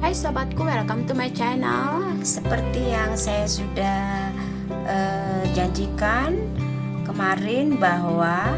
Hai sobatku, welcome to my channel. Seperti yang saya sudah janjikan kemarin bahwa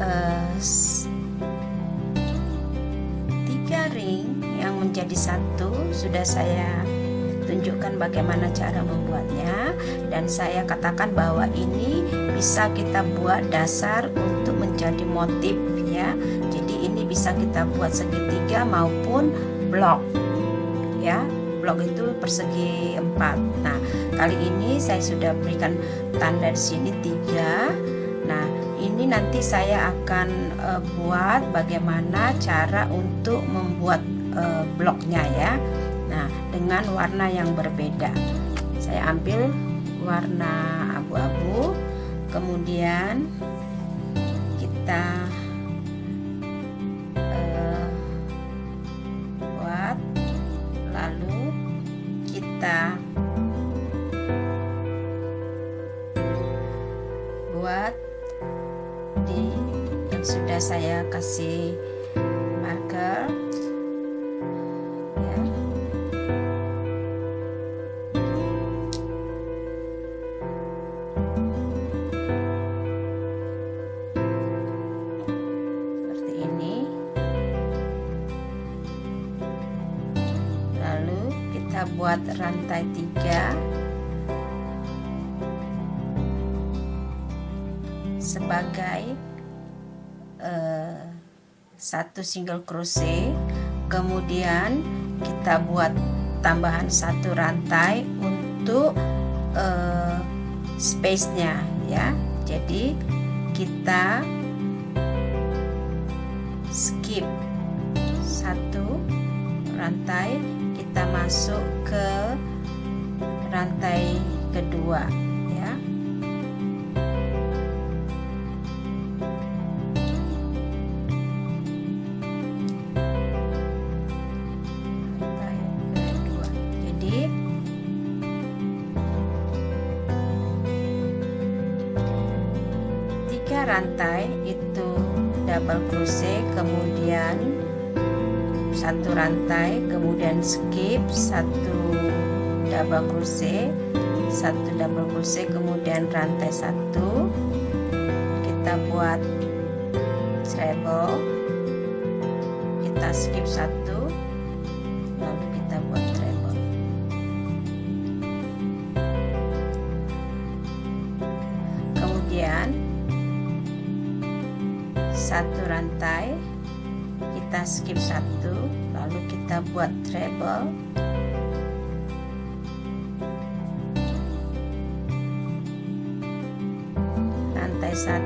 3 ring yang menjadi satu sudah saya tunjukkan bagaimana cara membuatnya, dan saya katakan bahwa ini bisa kita buat dasar untuk menjadi motif ya. Jadi ini bisa kita buat segitiga maupun blok ya. Blok itu persegi 4. Nah, kali ini saya sudah berikan tanda di sini 3. Nah, ini nanti saya akan buat bagaimana cara untuk membuat bloknya ya. Nah, dengan warna yang berbeda. Saya ambil warna abu-abu, kemudian kita buat, lalu kita buat di yang sudah saya kasih marker ya. Seperti ini. Lalu kita buat rantai 3 sebagai satu single crochet, kemudian kita buat tambahan 1 rantai untuk space-nya ya. Jadi kita skip 1 rantai, kita masuk ke rantai kedua ya. Rantai kedua. Jadi tiga rantai itu double crochet, kemudian 1 rantai, kemudian skip 1 double crochet, 1 double crochet, kemudian rantai 1, kita buat treble, kita skip 1, lalu kita buat treble. Kemudian 1 rantai, kita skip 1, lalu kita buat treble, rantai 1,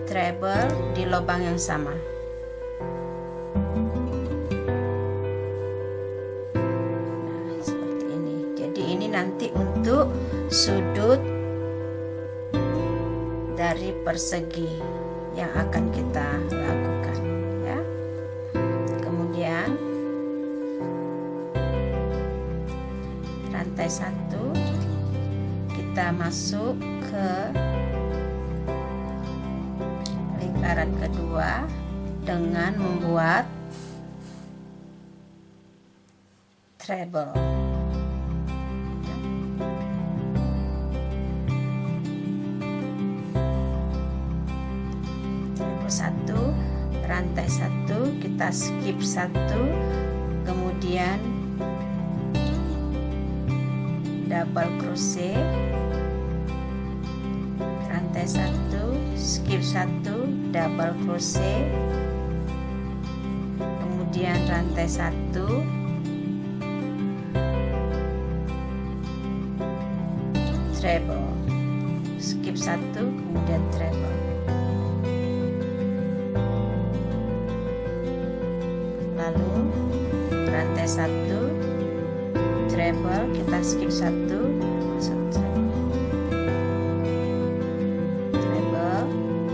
treble di lubang yang sama. Nah, seperti ini. Jadi ini nanti untuk sudut dari persegi yang akan kita lakukan ya. Kemudian rantai 1 kita masuk ke lingkaran kedua dengan membuat treble. Treble 1, rantai 1, kita skip 1, kemudian double crochet, rantai 1, skip 1, double crochet, kemudian rantai 1, treble, skip 1, kemudian treble. Lalu rantai 1, treble, kita skip 1, masuk treble,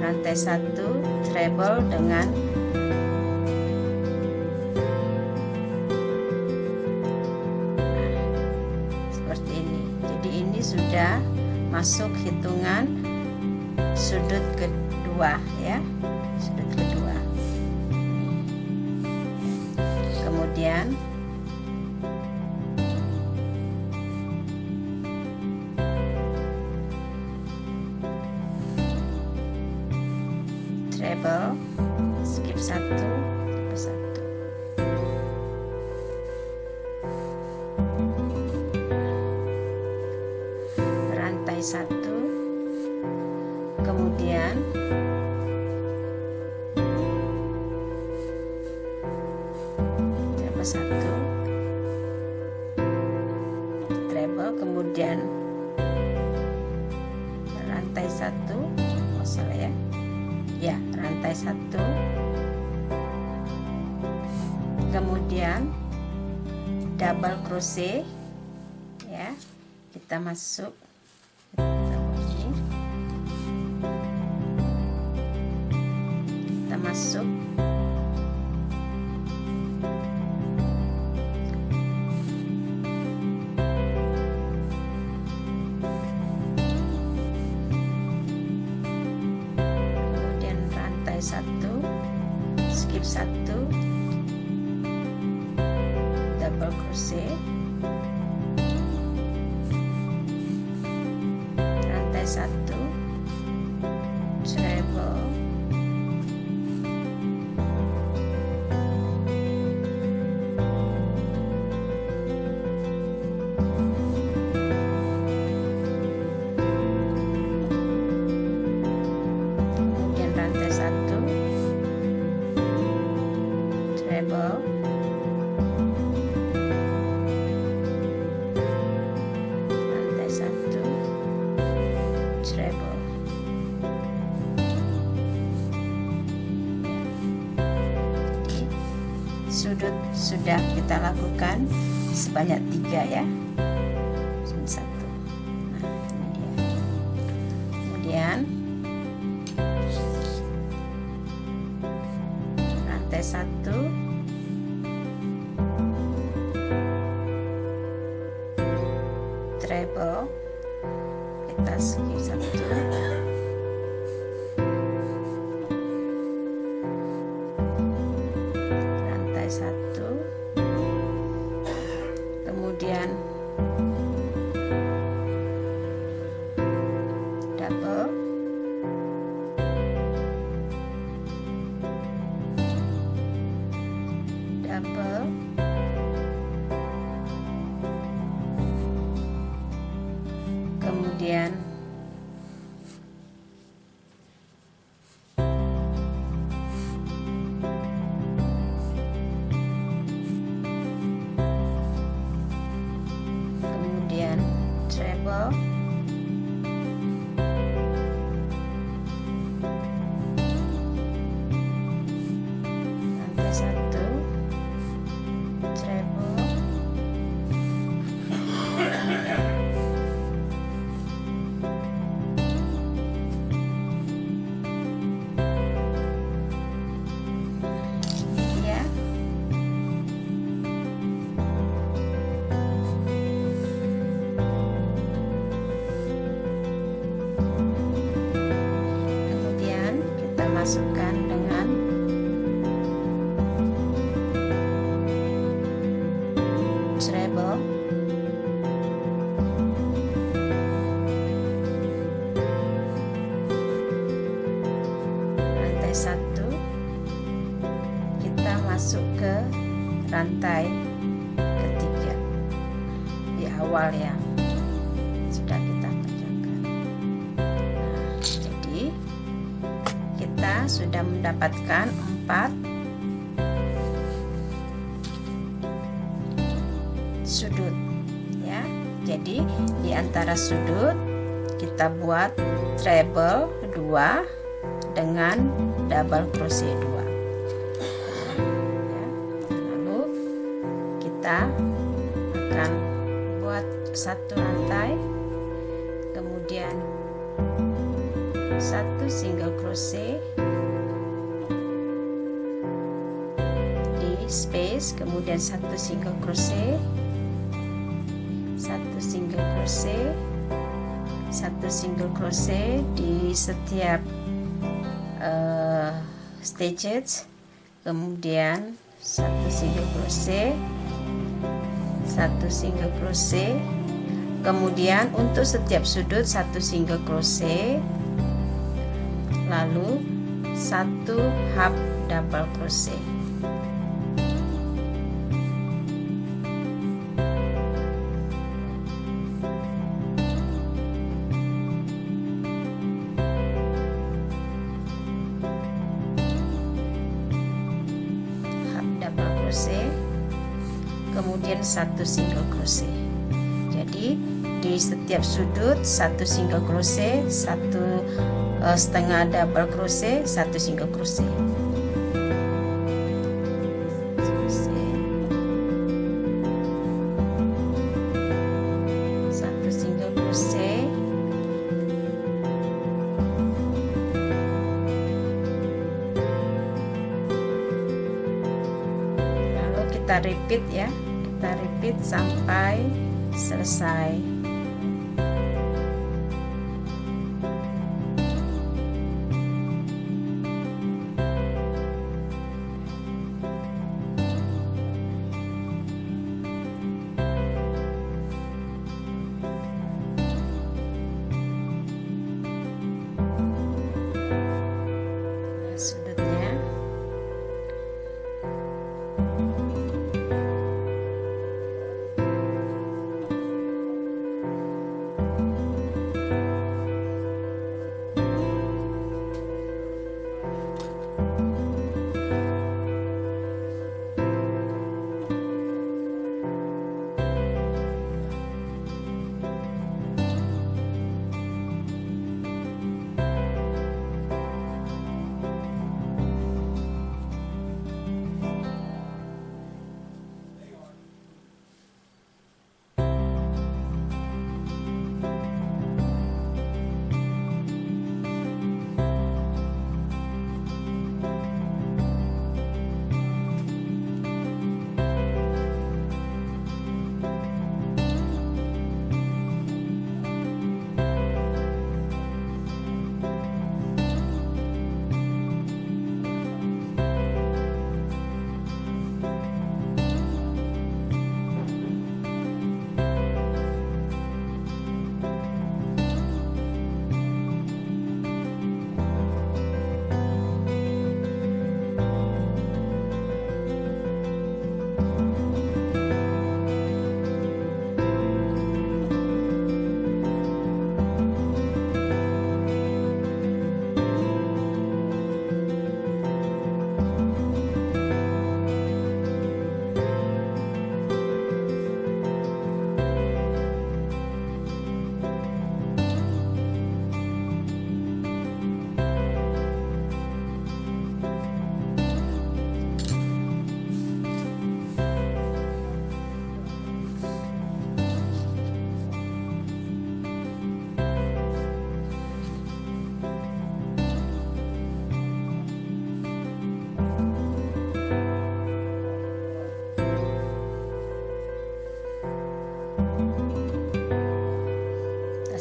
rantai 1, treble dengan seperti ini. Jadi ini sudah masuk hitungan sudut kedua ya, sudut kedua. Kemudian treble, skip 1, tambah 1. Rantai 1, kemudian treble 1, treble, kemudian rantai 1, oh salah ya, rantai 1, kemudian double crochet ya, kita masuk, kita masuk kemudian rantai 1, skip 1, double crochet, rantai 1, treble, kemudian rantai 1, treble, rantai 1, treble. Sudut sudah kita lakukan sebanyak 3 ya, 1. Nah, ini dia. Kemudian rantai 1, treble, kita skip 1, rantai 1, kemudian double, double, kemudian treble, rantai 1, treble, ya. Kemudian kita masukkan dengan treble, rantai 1, kita masuk ke rantai ketiga di awal yang sudah kita kerjakan. Nah, jadi kita sudah mendapatkan 4 sudut ya. Jadi di antara sudut kita buat treble 2 dengan double crochet 2 ya. Lalu kita akan buat 1 rantai, kemudian 1 single crochet di space, kemudian 1 single crochet, 1 single crochet, 1 single crochet di setiap stitches, kemudian 1 single crochet, 1 single crochet, kemudian untuk setiap sudut 1 single crochet, lalu 1 half double crochet. Kemudian 1 single crochet. Jadi di setiap sudut 1 single crochet, 1 setengah double crochet, 1 single crochet. 1 single crochet, lalu kita repeat ya. Kita repeat sampai selesai. Sudutnya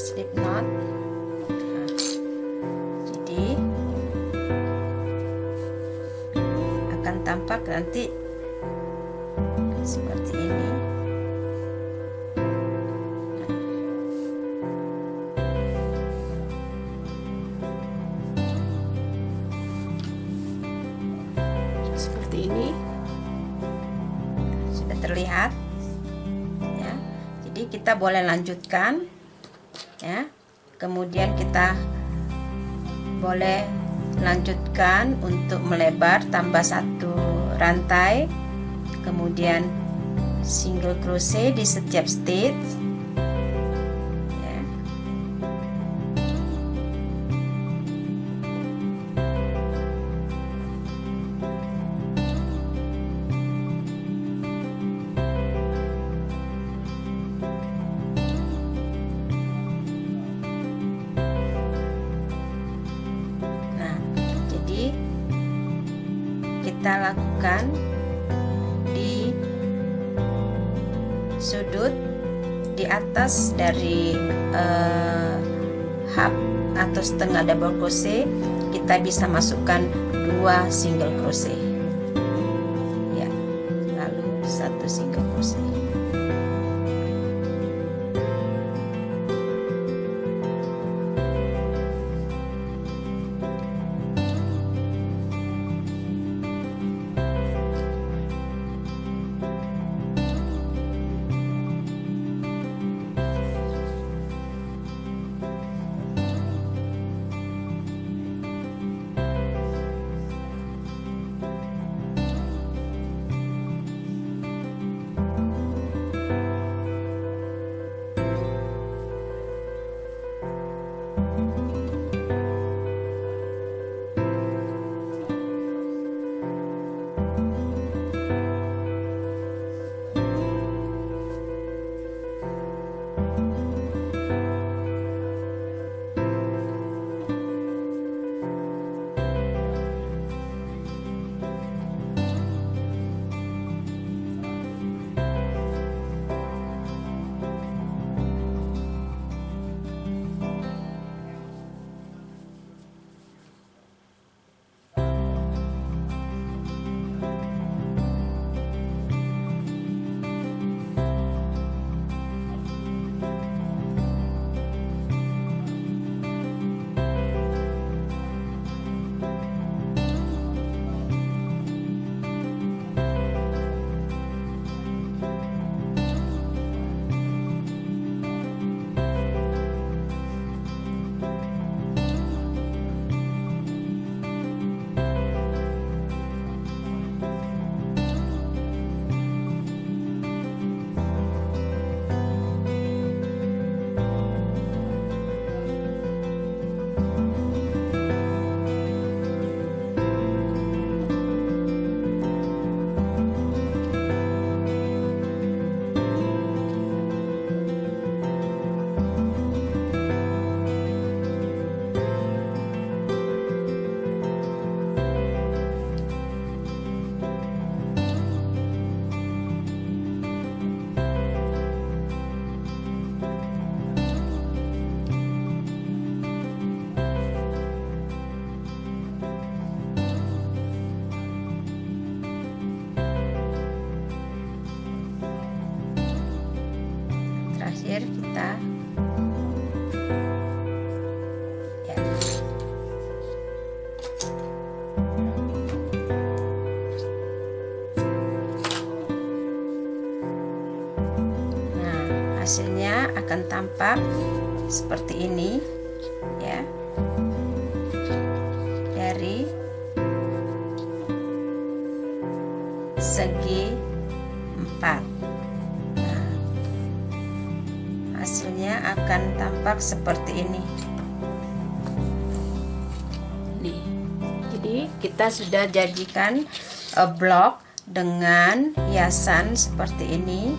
slip knot. Nah, jadi akan tampak nanti seperti ini. Seperti ini sudah terlihat ya. Jadi kita boleh lanjutkan ya. Kemudian kita boleh lanjutkan untuk melebar, tambah 1 rantai, kemudian single crochet di setiap stitch ya. Kita lakukan di sudut di atas dari half atau setengah double crochet, kita bisa masukkan 2 single crochet ya, lalu 1 single crochet. akan tampak seperti ini ya, dari segi 4. Nah, hasilnya akan tampak seperti ini nih. Jadi kita sudah jadikan blok dengan hiasan seperti ini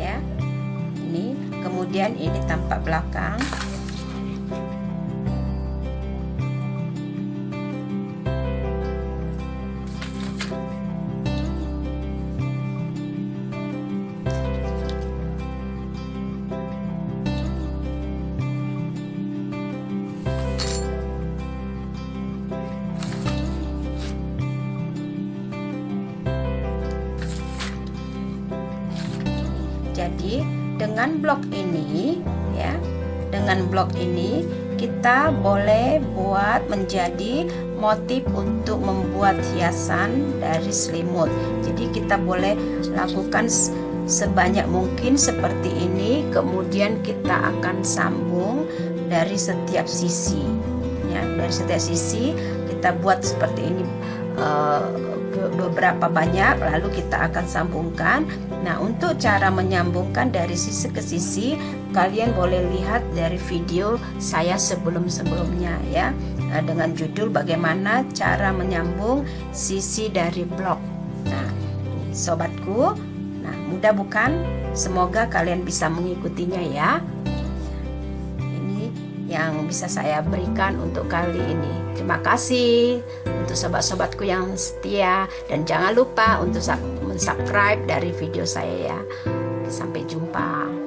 ya. Ini kemudian ini tampak belakang. Jadi dengan blok ini ya, dengan blok ini kita boleh buat menjadi motif untuk membuat hiasan dari selimut. Jadi kita boleh lakukan sebanyak mungkin seperti ini, kemudian kita akan sambung dari setiap sisi ya, dari setiap sisi kita buat seperti ini beberapa banyak, lalu kita akan sambungkan. Nah, untuk cara menyambungkan dari sisi ke sisi, kalian boleh lihat dari video saya sebelum-sebelumnya ya, dengan judul bagaimana cara menyambung sisi dari blok. Nah, sobatku, nah mudah bukan? Semoga kalian bisa mengikutinya ya. Ini yang bisa saya berikan untuk kali ini. Terima kasih untuk sobat-sobatku yang setia, dan jangan lupa untuk subscribe dari video saya ya. Sampai jumpa.